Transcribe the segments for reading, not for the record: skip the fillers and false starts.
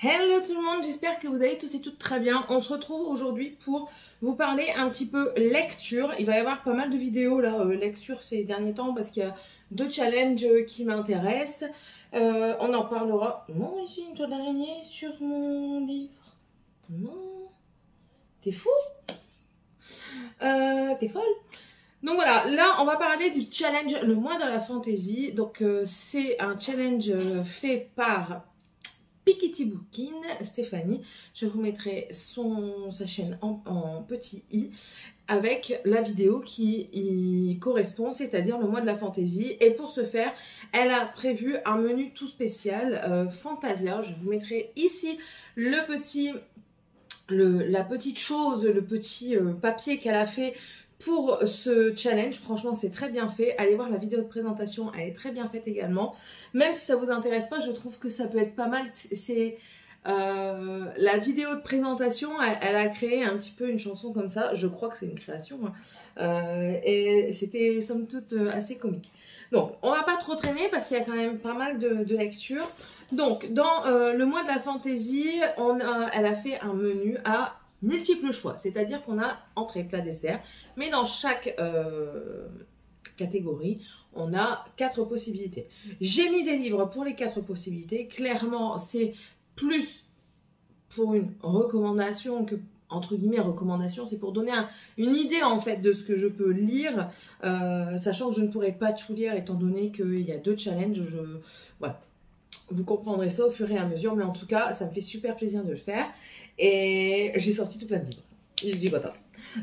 Hello tout le monde, j'espère que vous allez tous et toutes très bien. On se retrouve aujourd'hui pour vous parler un petit peu lecture. Il va y avoir pas mal de vidéos là, lecture ces derniers temps parce qu'il y a deux challenges qui m'intéressent. On en parlera. Non, ici une toile d'araignée sur mon livre. Non, t'es fou? T'es folle? Donc voilà, là on va parler du challenge Le Mois de la Fantaisie. Donc c'est un challenge fait par Piketty Bookin, Stéphanie. Je vous mettrai sa chaîne en petit i avec la vidéo qui y correspond, c'est-à-dire le mois de la fantaisie. Et pour ce faire, elle a prévu un menu tout spécial, Fantasia. Je vous mettrai ici la petite chose, le petit papier qu'elle a fait pour ce challenge. Franchement, c'est très bien fait. Allez voir la vidéo de présentation, elle est très bien faite également. Même si ça vous intéresse pas, je trouve que ça peut être pas mal. C'est la vidéo de présentation, elle a créé un petit peu une chanson comme ça. Je crois que c'est une création. Et c'était somme toute assez comique. Donc, on va pas trop traîner parce qu'il y a quand même pas mal de lectures. Donc, dans le mois de la fantaisie, elle a fait un menu à multiples choix, c'est-à-dire qu'on a entrée, plat, dessert, mais dans chaque catégorie, on a 4 possibilités. J'ai mis des livres pour les 4 possibilités. Clairement, c'est plus pour une recommandation que, entre guillemets, recommandation, c'est pour donner une idée en fait de ce que je peux lire, sachant que je ne pourrais pas tout lire étant donné qu'il y a 2 challenges. Voilà. Vous comprendrez ça au fur et à mesure, mais en tout cas, ça me fait super plaisir de le faire. Et j'ai sorti tout plein de livres. Je suis contente.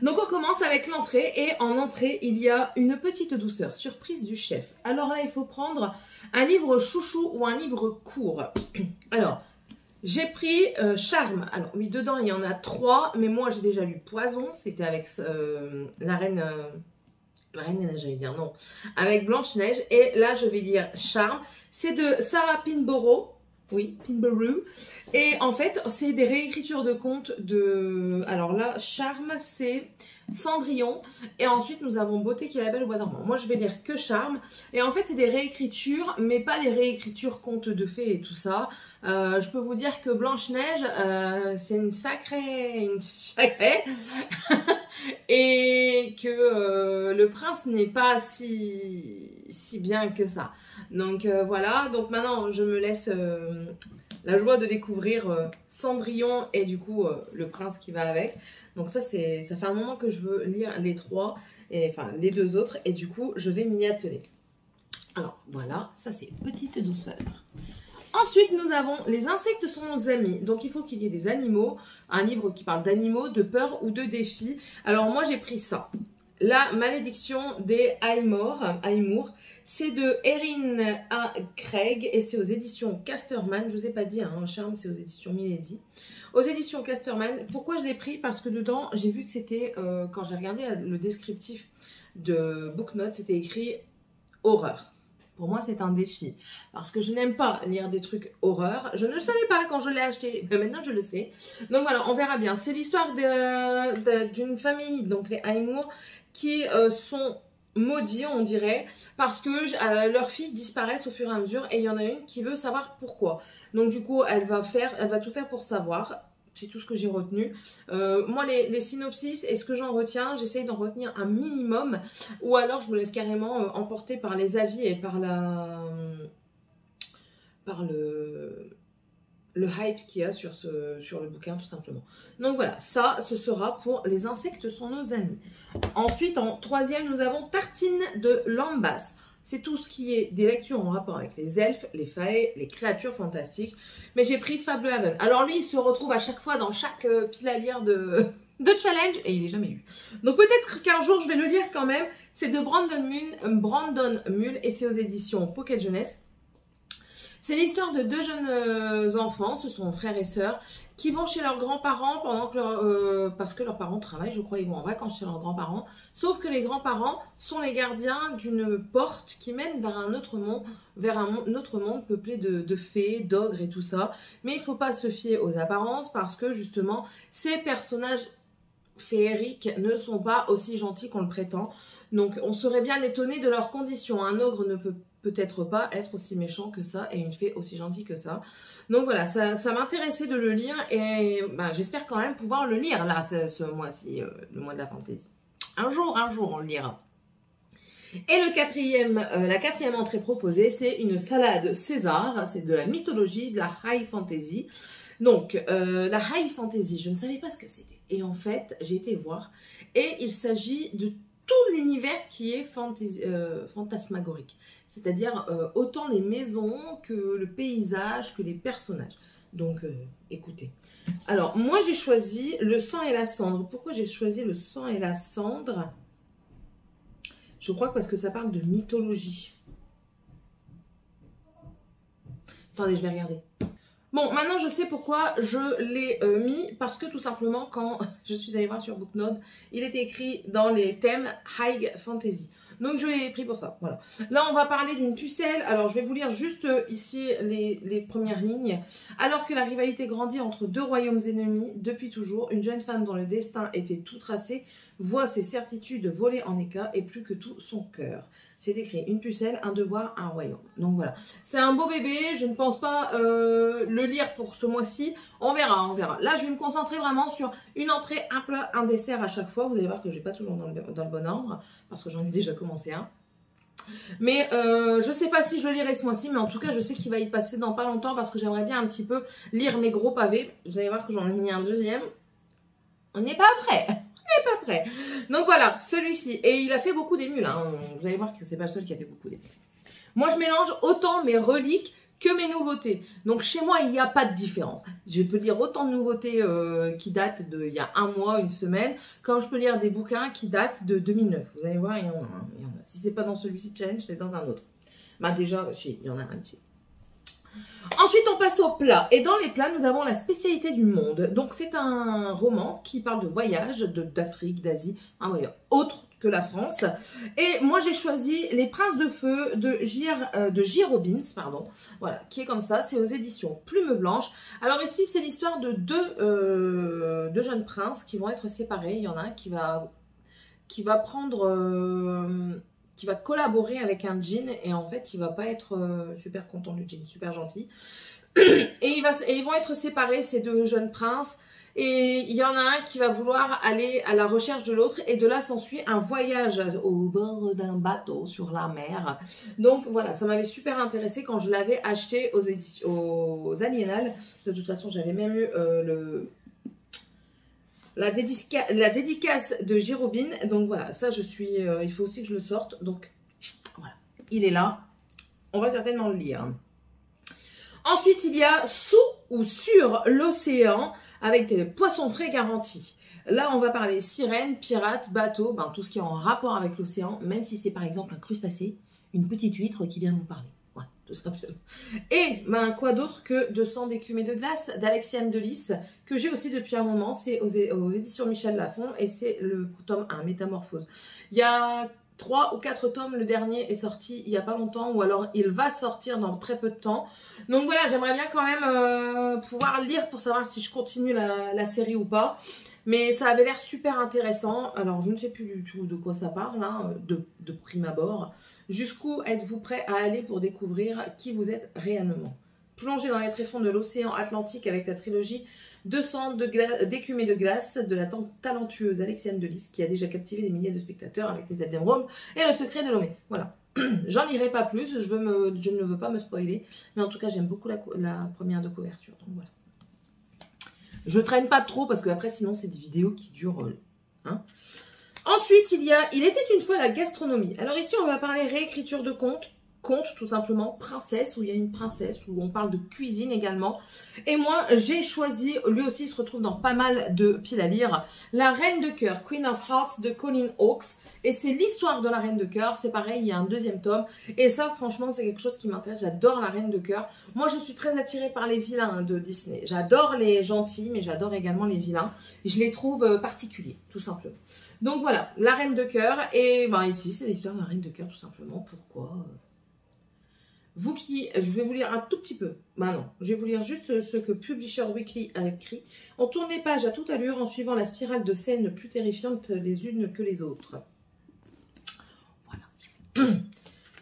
Donc on commence avec l'entrée. Et en entrée, il y a une petite douceur, surprise du chef. Alors là, il faut prendre un livre chouchou ou un livre court. Alors, j'ai pris Charme. Alors oui, dedans, il y en a 3. Mais moi, j'ai déjà lu Poison. C'était avec la reine... La Reine des Neiges, j'allais dire, non. Avec Blanche-Neige. Et là, je vais lire Charme. C'est de Sarah Pinborough. Oui, Pinborough. Et en fait, c'est des réécritures de contes de... Alors là, Charme, c'est Cendrillon. Et ensuite, nous avons Beauté qui est la belle au bois dormant. Moi, je vais lire que Charme. Et en fait, c'est des réécritures, mais pas les réécritures contes de fées et tout ça. Je peux vous dire que Blanche-Neige, c'est une sacrée... et que le prince n'est pas si bien que ça. Donc voilà, donc maintenant je me laisse la joie de découvrir Cendrillon et du coup le prince qui va avec. Donc ça fait un moment que je veux lire les 3, et, enfin les 2 autres, et du coup je vais m'y atteler. Alors voilà, ça c'est Petite douceur. Ensuite, nous avons Les insectes sont nos amis. Donc, il faut qu'il y ait des animaux. Un livre qui parle d'animaux, de peur ou de défis. Alors, moi, j'ai pris ça. La malédiction des Aymor. C'est de Erin A. Craig et c'est aux éditions Casterman. Je ne vous ai pas dit, hein, Charme, c'est aux éditions Milady. Aux éditions Casterman. Pourquoi je l'ai pris? Parce que dedans, j'ai vu que c'était, quand j'ai regardé le descriptif de Booknote, c'était écrit horreur. Pour moi, c'est un défi. Parce que je n'aime pas lire des trucs horreur. Je ne le savais pas quand je l'ai acheté. Mais maintenant, je le sais. Donc voilà, on verra bien. C'est l'histoire d'une famille, donc les Aymor, qui sont maudits, on dirait, parce que leurs filles disparaissent au fur et à mesure. Et il y en a une qui veut savoir pourquoi. Donc du coup, elle va tout faire pour savoir. C'est tout ce que j'ai retenu. Moi, les synopsis et ce que j'en retiens, j'essaye d'en retenir un minimum. Ou alors, je me laisse carrément emporter par les avis et par le hype qu'il y a sur le bouquin, tout simplement. Donc voilà, ça, ce sera pour Les insectes sont nos amis. Ensuite, en 3e, nous avons Tartine de Lambas. C'est tout ce qui est des lectures en rapport avec les elfes, les fays, les créatures fantastiques. Mais j'ai pris Fablehaven. Alors lui, il se retrouve à chaque fois dans chaque pile à lire de challenge et il n'est jamais lu. Donc peut-être qu'un jour, je vais le lire quand même. C'est de Brandon Mull et c'est aux éditions Pocket Jeunesse. C'est l'histoire de 2 jeunes enfants, ce sont frères et sœurs, qui vont chez leurs grands-parents parce que leurs parents travaillent, je crois, ils vont en vacances chez leurs grands-parents. Sauf que les grands-parents sont les gardiens d'une porte qui mène vers un autre monde, peuplé de fées, d'ogres et tout ça. Mais il ne faut pas se fier aux apparences parce que justement, ces personnages féeriques ne sont pas aussi gentils qu'on le prétend. Donc on serait bien étonné de leurs conditions. Un ogre ne peut peut-être pas être aussi méchant que ça et une fée aussi gentille que ça. Donc voilà, ça m'intéressait de le lire et ben, j'espère quand même pouvoir le lire là ce mois-ci, le mois de la fantaisie. Un jour, on le lira. Et la quatrième entrée proposée, c'est une salade César. C'est de la mythologie, de la high fantasy. Donc, la high fantasy, je ne savais pas ce que c'était. Et en fait, j'ai été voir. Et il s'agit de tout l'univers qui est fantasmagorique. C'est-à-dire autant les maisons que le paysage, que les personnages. Donc, écoutez. Alors, moi, j'ai choisi le sang et la cendre. Pourquoi j'ai choisi le sang et la cendre ? Je crois que parce que ça parle de mythologie. Attendez, je vais regarder. Bon, maintenant je sais pourquoi je l'ai mis. Parce que tout simplement, quand je suis allée voir sur Booknode, il était écrit dans les thèmes High Fantasy. Donc je l'ai pris pour ça, voilà. Là on va parler d'une pucelle. Alors je vais vous lire juste ici les premières lignes. Alors que la rivalité grandit entre deux royaumes ennemis depuis toujours, une jeune femme dont le destin était tout tracé voit ses certitudes voler en éclats et plus que tout son cœur. C'est écrit une pucelle, un devoir, un royaume. Donc voilà, c'est un beau bébé. Je ne pense pas le lire pour ce mois-ci. On verra, on verra. Là je vais me concentrer vraiment sur une entrée, un plat, un dessert à chaque fois. Vous allez voir que je ne vais pas toujours dans le bon ordre parce que j'en ai déjà commencé un. Mais je sais pas si je le lirai ce mois-ci, mais en tout cas je sais qu'il va y passer dans pas longtemps parce que j'aimerais bien un petit peu lire mes gros pavés. Vous allez voir que j'en ai mis un deuxième. On n'est pas prêt. On n'est pas prêt. Donc voilà, celui-ci. Et il a fait beaucoup d'émules. Hein. Vous allez voir que c'est pas le seul qui a fait beaucoup d'émules. Moi je mélange autant mes reliques que mes nouveautés. Donc chez moi, il n'y a pas de différence. Je peux lire autant de nouveautés qui datent d'il y a un mois, une semaine, comme je peux lire des bouquins qui datent de 2009. Vous allez voir, il y en a. Hein, il y en a. Si c'est pas dans celui-ci challenge, c'est dans un autre. Bah déjà, si, il y en a un ici. Ensuite, on passe au plat. Et dans les plats, nous avons la spécialité du monde. Donc, c'est un roman qui parle de voyage d'Afrique, d'Asie, un voyage autre que la France. Et moi, j'ai choisi Les Princes de Feu de J. Robbins, pardon. Voilà, qui est comme ça. C'est aux éditions Plume Blanche. Alors ici, c'est l'histoire de deux jeunes princes qui vont être séparés. Il y en a un qui va prendre... qui va collaborer avec un djinn et en fait il va pas être super content du djinn, super gentil. Et ils vont être séparés, ces deux jeunes princes, et il y en a un qui va vouloir aller à la recherche de l'autre et de là s'ensuit un voyage au bord d'un bateau sur la mer. Donc voilà, ça m'avait super intéressé quand je l'avais acheté aux Aliénales. De toute façon j'avais même eu la dédicace de J. Robbins. Donc voilà, ça il faut aussi que je le sorte. Donc voilà, il est là. On va certainement le lire. Ensuite, il y a Sous ou Sur l'océan avec des poissons frais garantis. Là, on va parler sirènes, pirates, bateaux, tout ce qui est en rapport avec l'océan, même si c'est par exemple un crustacé, une petite huître qui vient vous parler. Voilà, tout simplement. Et quoi d'autre que 200 d'écume et de glace d'Alexiane Delis, que j'ai aussi depuis un moment. C'est aux éditions Michel Lafon et c'est le tome 1, Métamorphose. Il y a 3 ou 4 tomes, le dernier est sorti il n'y a pas longtemps, ou alors il va sortir dans très peu de temps. Donc voilà, j'aimerais bien quand même pouvoir lire pour savoir si je continue la série ou pas. Mais ça avait l'air super intéressant. Alors je ne sais plus du tout de quoi ça parle, hein, de prime abord. Jusqu'où êtes-vous prêt à aller pour découvrir qui vous êtes réellement? Plongez dans les tréfonds de l'océan Atlantique avec la trilogie 200 d'écume et de glace de la talentueuse Alexiane Delis qui a déjà captivé des milliers de spectateurs avec les ailes d'émeraude et le secret de Lomé. Voilà. J'en dirai pas plus, je ne veux pas me spoiler, mais en tout cas j'aime beaucoup la première de couverture. Donc voilà. Je traîne pas trop parce que après sinon c'est des vidéos qui durent. Hein. Ensuite il était une fois la gastronomie. Alors ici on va parler réécriture de contes. Conte tout simplement, princesse, où il y a une princesse, où on parle de cuisine également. Et moi, j'ai choisi, lui aussi il se retrouve dans pas mal de piles à lire, La Reine de Cœur, Queen of Hearts de Colin Hawkes. Et c'est l'histoire de la Reine de Cœur, c'est pareil, il y a un deuxième tome. Et ça, franchement, c'est quelque chose qui m'intéresse, j'adore la Reine de Cœur. Moi, je suis très attirée par les vilains de Disney. J'adore les gentils, mais j'adore également les vilains. Je les trouve particuliers, tout simplement. Donc voilà, la Reine de Cœur. Et ici, c'est l'histoire de la Reine de Cœur, tout simplement. Pourquoi je vais vous lire un tout petit peu. Non, je vais vous lire juste ce que Publisher Weekly a écrit. On tourne les pages à toute allure en suivant la spirale de scènes plus terrifiantes les unes que les autres. Voilà.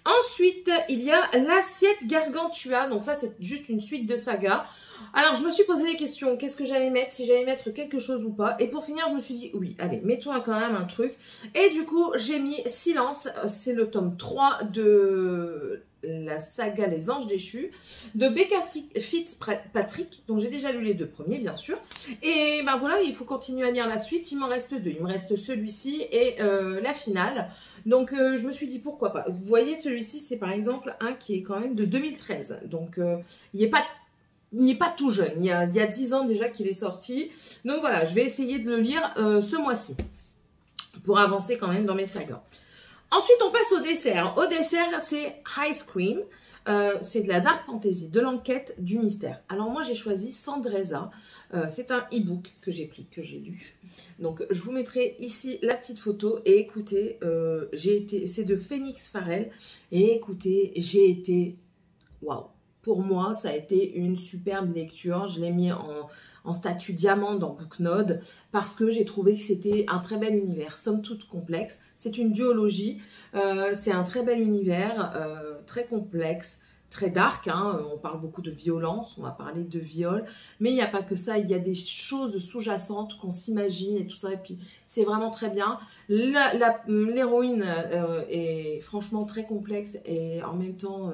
Ensuite, il y a l'assiette Gargantua. Donc ça, c'est juste une suite de saga. Alors, je me suis posé des questions. Qu'est-ce que j'allais mettre? Si j'allais mettre quelque chose ou pas. Et pour finir, je me suis dit, oui, allez, mets-toi quand même un truc. Et du coup, j'ai mis Silence. C'est le tome 3 de la saga Les Anges Déchus de Becca Fitzpatrick. Donc, j'ai déjà lu les 2 premiers, bien sûr. Et ben voilà, il faut continuer à lire la suite. Il m'en reste 2. Il me reste celui-ci et la finale. Donc, je me suis dit, pourquoi pas. Vous voyez, celui-ci, c'est par exemple un qui est quand même de 2013. Donc, il n'est pas tout jeune. Il y a 10 ans déjà qu'il est sorti. Donc, voilà, je vais essayer de le lire ce mois-ci pour avancer quand même dans mes sagas. Ensuite, on passe au dessert. Au dessert, c'est Ice Cream. C'est de la dark fantasy, de l'enquête, du mystère. Alors, moi, j'ai choisi Sandreza. C'est un e-book que j'ai pris, que j'ai lu. Donc, je vous mettrai ici la petite photo. Et écoutez, c'est de Phoenix Farrell. Et écoutez, j'ai été... Waouh! Pour moi, ça a été une superbe lecture. Je l'ai mis en statut diamant dans Booknode parce que j'ai trouvé que c'était un très bel univers, somme toute complexe. C'est une duologie. C'est un très bel univers, très complexe, très dark. Hein. On parle beaucoup de violence, on va parler de viol. Mais il n'y a pas que ça. Il y a des choses sous-jacentes qu'on s'imagine et tout ça. Et puis, c'est vraiment très bien. L'héroïne est franchement très complexe et en même temps...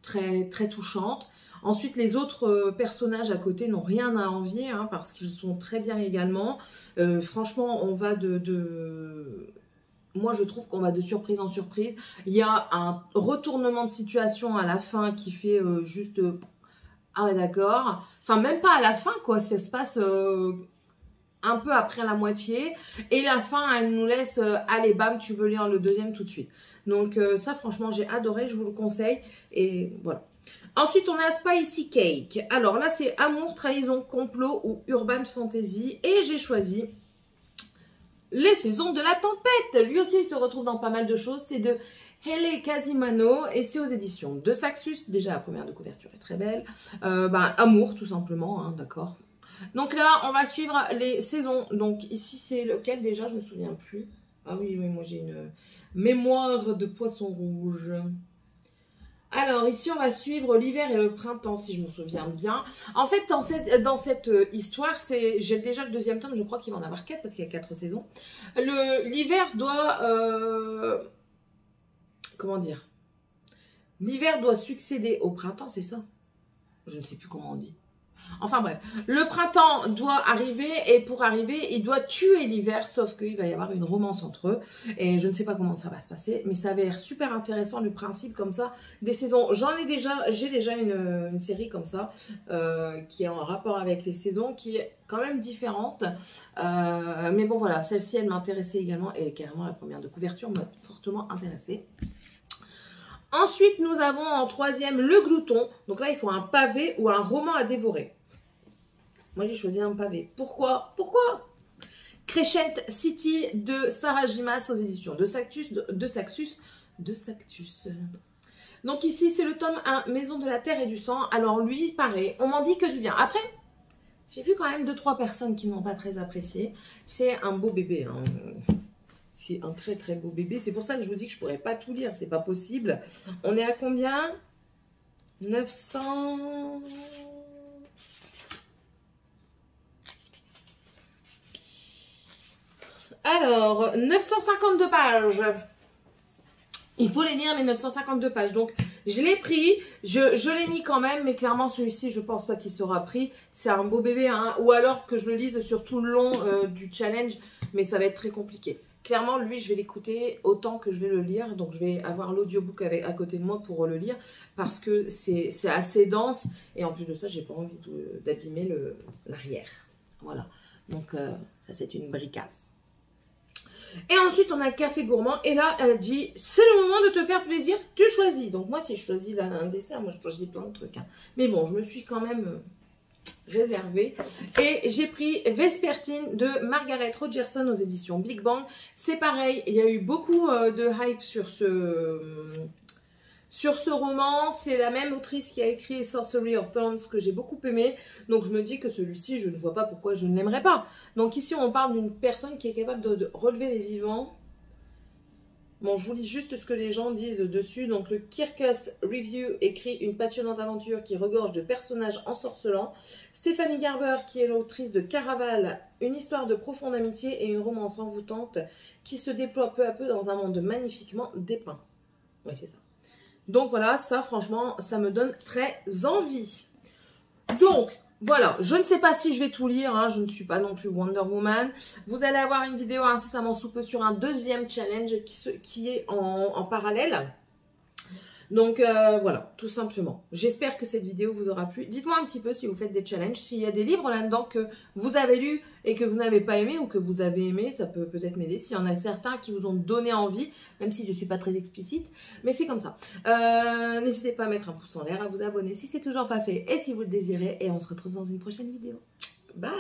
très, très touchante. Ensuite, les autres personnages à côté n'ont rien à envier hein, parce qu'ils sont très bien également. Franchement, on va Moi, je trouve qu'on va de surprise en surprise. Il y a un retournement de situation à la fin qui fait juste... Ah ouais, d'accord. Enfin, même pas à la fin, quoi. Ça se passe... un peu après la moitié. Et la fin, elle nous laisse... allez, bam, tu veux lire le deuxième tout de suite. Donc ça, franchement, j'ai adoré, je vous le conseille. Et voilà. Ensuite, on a Spicy Cake. Alors là, c'est amour, trahison, complot ou urban fantasy. Et j'ai choisi Les Saisons de la Tempête. Lui aussi, il se retrouve dans pas mal de choses. C'est de Hele Casimano et c'est aux éditions de Saxus. Déjà, la première de couverture est très belle. Amour, tout simplement, hein, d'accord. Donc là, on va suivre les saisons. Donc ici, c'est lequel déjà? Je me souviens plus. Ah oui, moi j'ai une... mémoire de poisson rouge. Alors, ici, on va suivre l'hiver et le printemps, si je me souviens bien. En fait, dans cette histoire, j'ai déjà le deuxième tome, je crois qu'il va en avoir 4 parce qu'il y a 4 saisons. L'hiver doit... comment dire? L'hiver doit succéder au printemps, c'est ça? Je ne sais plus comment on dit. Enfin bref, le printemps doit arriver et pour arriver, il doit tuer l'hiver, sauf qu'il va y avoir une romance entre eux. Et je ne sais pas comment ça va se passer, mais ça avait l'air super intéressant le principe comme ça des saisons. J'ai déjà une série comme ça qui est en rapport avec les saisons, qui est quand même différente. Mais bon voilà, celle-ci elle m'intéressait également et carrément la première de couverture m'a fortement intéressée. Ensuite, nous avons en troisième le glouton. Donc là, il faut un pavé ou un roman à dévorer. Moi, j'ai choisi un pavé. Pourquoi? Crescent City de Sarah Gimas aux éditions de Saxus. Donc ici, c'est le tome 1, Maison de la Terre et du Sang. Alors lui, pareil, on m'en dit que du bien. Après, j'ai vu quand même 2-3 personnes qui n'ont pas très apprécié. C'est un beau bébé, hein. C'est un très très beau bébé. C'est pour ça que je vous dis que je ne pourrais pas tout lire. C'est pas possible. On est à combien? 900... Alors, 952 pages. Il faut les lire, les 952 pages. Donc, je l'ai pris. Je l'ai mis quand même. Mais clairement, celui-ci, je pense pas qu'il sera pris. C'est un beau bébé. Hein. Ou alors que je le lise sur tout le long du challenge. Mais ça va être très compliqué. Clairement, lui, je vais l'écouter autant que je vais le lire. Donc, je vais avoir l'audiobook à côté de moi pour le lire. Parce que c'est assez dense. Et en plus de ça, j'ai pas envie d'abîmer l'arrière. Voilà. Donc, ça, c'est une bricasse. Et ensuite, on a Café Gourmand. Et là, elle dit, c'est le moment de te faire plaisir, tu choisis. Donc, moi, si je choisis un dessert, moi, je choisis plein de trucs. Hein. Mais bon, je me suis quand même réservée. Et j'ai pris Vespertine de Margaret Rogerson aux éditions Big Bang. C'est pareil, il y a eu beaucoup de hype sur ce roman. C'est la même autrice qui a écrit Sorcery of Thorns que j'ai beaucoup aimé. Donc je me dis que celui-ci, je ne vois pas pourquoi je ne l'aimerais pas. Donc ici, on parle d'une personne qui est capable de relever les vivants. Bon, je vous lis juste ce que les gens disent dessus. Donc, le Kirkus Review écrit une passionnante aventure qui regorge de personnages ensorcelants. Stéphanie Garber, qui est l'autrice de Caraval, une histoire de profonde amitié et une romance envoûtante qui se déploie peu à peu dans un monde magnifiquement dépeint. Oui, c'est ça. Donc, voilà, ça, franchement, ça me donne très envie. Donc, voilà, je ne sais pas si je vais tout lire, hein, je ne suis pas non plus Wonder Woman. Vous allez avoir une vidéo incessamment sous peu sur un deuxième challenge qui est en parallèle. Donc voilà, tout simplement. J'espère que cette vidéo vous aura plu. Dites-moi un petit peu si vous faites des challenges, s'il y a des livres là-dedans que vous avez lus et que vous n'avez pas aimé ou que vous avez aimé, ça peut peut-être m'aider. S'il y en a certains qui vous ont donné envie, même si je ne suis pas très explicite, mais c'est comme ça. N'hésitez pas à mettre un pouce en l'air, à vous abonner si c'est toujours pas fait et si vous le désirez. Et on se retrouve dans une prochaine vidéo. Bye!